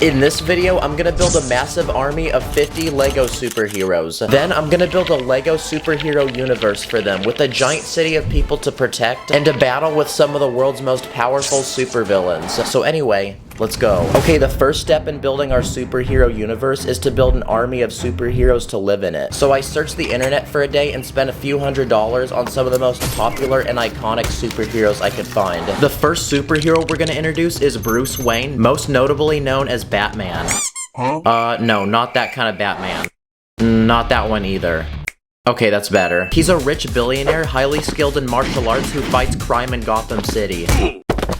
In this video, I'm gonna build a massive army of 50 LEGO superheroes. Then I'm gonna build a LEGO superhero universe for them with a giant city of people to protect and to battle with some of the world's most powerful supervillains. So anyway, let's go. Okay, the first step in building our superhero universe is to build an army of superheroes to live in it. So I searched the internet for a day and spent a few $100s on some of the most popular and iconic superheroes I could find. The first superhero we're gonna introduce is Bruce Wayne, most notably known as Batman. Huh? No, not that kind of Batman. Not that one either. Okay, that's better. He's a rich billionaire, highly skilled in martial arts who fights crime in Gotham City.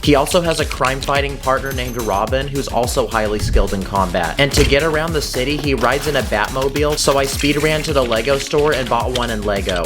He also has a crime-fighting partner named Robin, who's also highly skilled in combat. And to get around the city, he rides in a Batmobile, so I speed ran to the LEGO store and bought one in LEGO.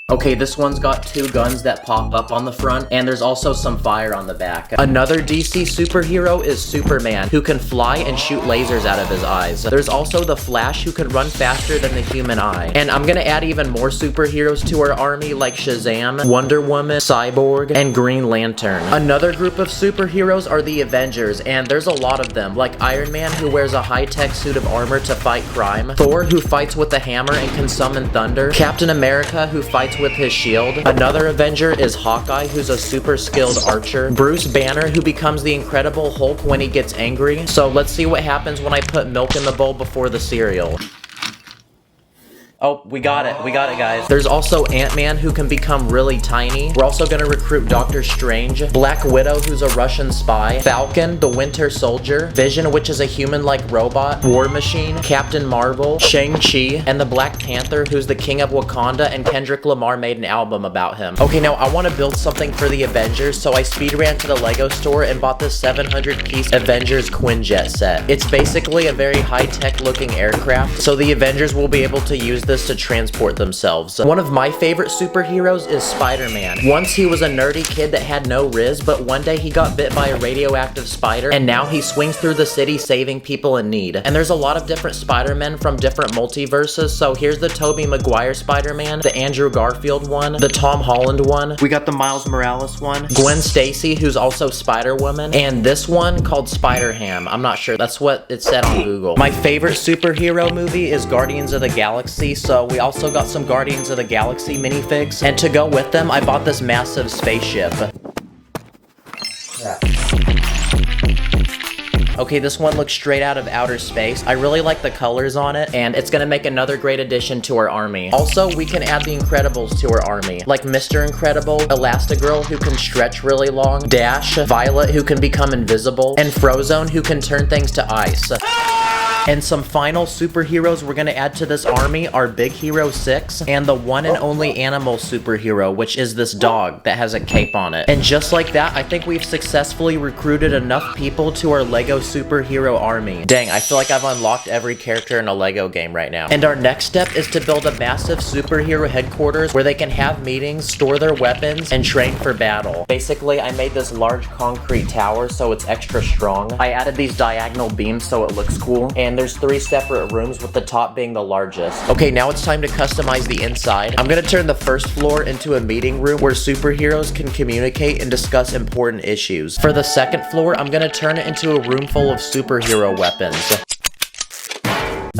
Okay, this one's got two guns that pop up on the front, and there's also some fire on the back. Another DC superhero is Superman, who can fly and shoot lasers out of his eyes. There's also the Flash, who can run faster than the human eye. And I'm gonna add even more superheroes to our army, like Shazam, Wonder Woman, Cyborg, and Green Lantern. Another group of superheroes are the Avengers, and there's a lot of them, like Iron Man, who wears a high-tech suit of armor to fight crime, Thor, who fights with a hammer and can summon thunder, Captain America, who fights with his shield. Another Avenger is Hawkeye, who's a super skilled archer. Bruce Banner, who becomes the Incredible Hulk when he gets angry. So let's see what happens when I put milk in the bowl before the cereal. Oh, we got it, guys. There's also Ant-Man, who can become really tiny. We're also gonna recruit Doctor Strange, Black Widow, who's a Russian spy, Falcon, the Winter Soldier, Vision, which is a human-like robot, War Machine, Captain Marvel, Shang-Chi, and the Black Panther, who's the King of Wakanda, and Kendrick Lamar made an album about him. Okay, now I want to build something for the Avengers, so I speed ran to the LEGO store and bought this 700-piece Avengers Quinjet set. It's basically a very high-tech looking aircraft, so the Avengers will be able to use this to transport themselves. One of my favorite superheroes is Spider-Man. Once he was a nerdy kid that had no riz, but one day he got bit by a radioactive spider, and now he swings through the city saving people in need. And there's a lot of different Spider-Men from different multiverses, so here's the Tobey Maguire Spider-Man, the Andrew Garfield one, the Tom Holland one, we got the Miles Morales one, Gwen Stacy, who's also Spider-Woman, and this one called Spider-Ham. I'm not sure, that's what it said on Google. My favorite superhero movie is Guardians of the Galaxy, so we also got some Guardians of the Galaxy minifigs, and to go with them, I bought this massive spaceship. Okay, this one looks straight out of outer space. I really like the colors on it, and it's gonna make another great addition to our army. Also, we can add the Incredibles to our army, like Mr. Incredible, Elastigirl, who can stretch really long, Dash, Violet, who can become invisible, and Frozone, who can turn things to ice. And some final superheroes we're gonna add to this army are Big Hero 6 and the one and only animal superhero, which is this dog that has a cape on it. And just like that, I think we've successfully recruited enough people to our LEGO superhero army. Dang, I feel like I've unlocked every character in a LEGO game right now. And our next step is to build a massive superhero headquarters where they can have meetings, store their weapons, and train for battle. Basically, I made this large concrete tower so it's extra strong. I added these diagonal beams so it looks cool, and there's 3 separate rooms with the top being the largest. Okay, now it's time to customize the inside. I'm gonna turn the first floor into a meeting room where superheroes can communicate and discuss important issues. For the second floor, I'm gonna turn it into a room full of superhero weapons.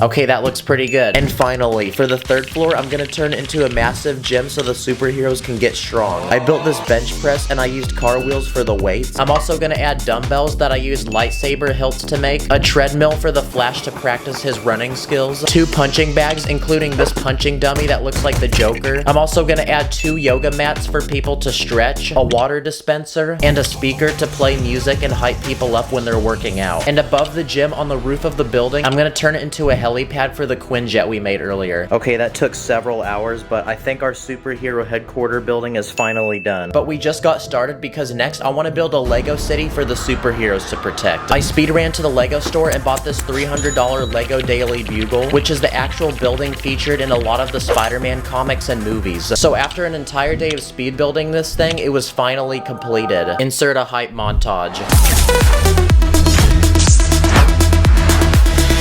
Okay, that looks pretty good. And finally, for the third floor, I'm gonna turn it into a massive gym so the superheroes can get strong. I built this bench press and I used car wheels for the weights. I'm also gonna add dumbbells that I used lightsaber hilts to make, a treadmill for the Flash to practice his running skills, 2 punching bags, including this punching dummy that looks like the Joker. I'm also gonna add 2 yoga mats for people to stretch, a water dispenser, and a speaker to play music and hype people up when they're working out. And above the gym on the roof of the building, I'm gonna turn it into a helipad for the Quinjet we made earlier. Okay, that took several hours, but I think our superhero headquarter building is finally done. But we just got started because next I want to build a LEGO city for the superheroes to protect. I speed ran to the LEGO store and bought this $300 LEGO Daily Bugle, which is the actual building featured in a lot of the Spider-Man comics and movies. So after an entire day of speed building this thing, it was finally completed. Insert a hype montage.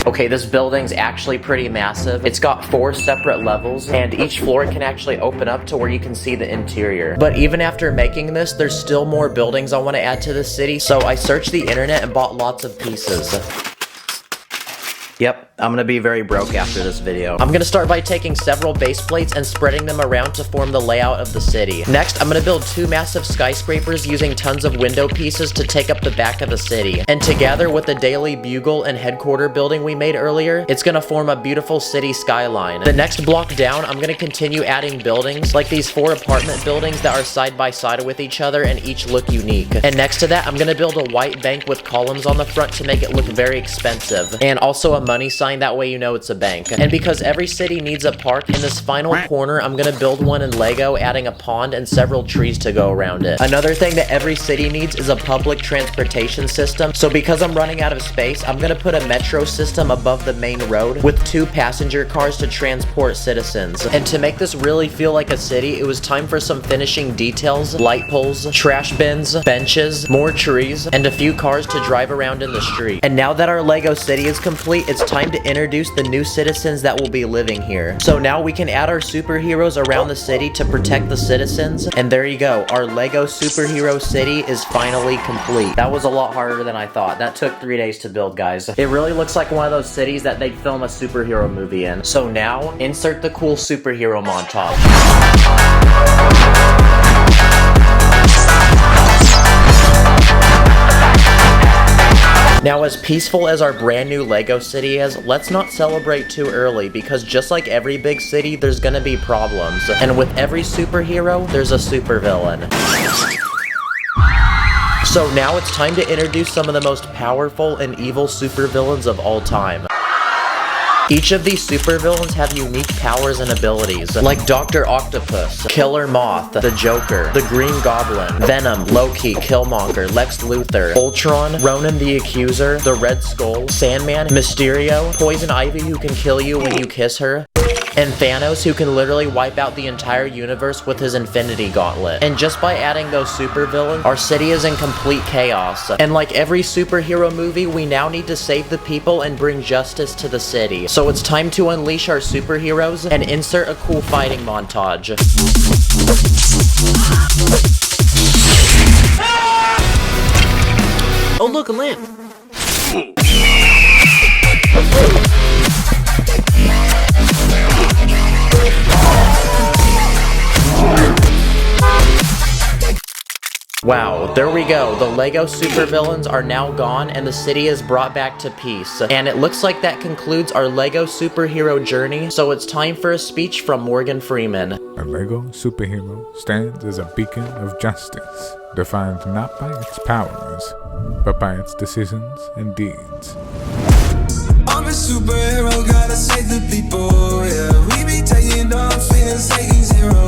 Okay, this building's actually pretty massive. It's got 4 separate levels, and each floor can actually open up to where you can see the interior. But even after making this, there's still more buildings I want to add to the city, so I searched the internet and bought lots of pieces. Yep, I'm gonna be very broke after this video. I'm gonna start by taking several base plates and spreading them around to form the layout of the city. Next, I'm gonna build 2 massive skyscrapers using tons of window pieces to take up the back of the city. And together with the Daily Bugle and headquarter building we made earlier, it's gonna form a beautiful city skyline. The next block down, I'm gonna continue adding buildings, like these 4 apartment buildings that are side by side with each other and each look unique. And next to that, I'm gonna build a white bank with columns on the front to make it look very expensive. And also a money sign, that way you know it's a bank. And because every city needs a park, in this final corner I'm gonna build one in Lego, adding a pond and several trees to go around it. Another thing that every city needs is a public transportation system, so because I'm running out of space, I'm gonna put a metro system above the main road with 2 passenger cars to transport citizens. And to make this really feel like a city, it was time for some finishing details, light poles, trash bins, benches, more trees, and a few cars to drive around in the street. And now that our Lego city is complete, it's time to introduce the new citizens that will be living here. So now we can add our superheroes around the city to protect the citizens, and there you go, our Lego superhero city is finally complete. That was a lot harder than I thought. That took 3 days to build, guys. It really looks like one of those cities that they'd film a superhero movie in. So now, insert the cool superhero montage. Now, as peaceful as our brand new Lego city is, let's not celebrate too early, because just like every big city, there's gonna be problems. And with every superhero, there's a supervillain. So now it's time to introduce some of the most powerful and evil supervillains of all time. Each of these supervillains have unique powers and abilities, like Dr. Octopus, Killer Moth, the Joker, the Green Goblin, Venom, Loki, Killmonger, Lex Luthor, Ultron, Ronan the Accuser, the Red Skull, Sandman, Mysterio, Poison Ivy who can kill you when you kiss her, and Thanos who can literally wipe out the entire universe with his Infinity Gauntlet. And just by adding those supervillains, our city is in complete chaos. And like every superhero movie, we now need to save the people and bring justice to the city. So it's time to unleash our superheroes and insert a cool fighting montage. Oh look, a lamp! Wow, there we go. The Lego supervillains are now gone and the city is brought back to peace. And it looks like that concludes our Lego superhero journey, so it's time for a speech from Morgan Freeman. A Lego superhero stands as a beacon of justice, defined not by its powers, but by its decisions and deeds. I'm a superhero, got a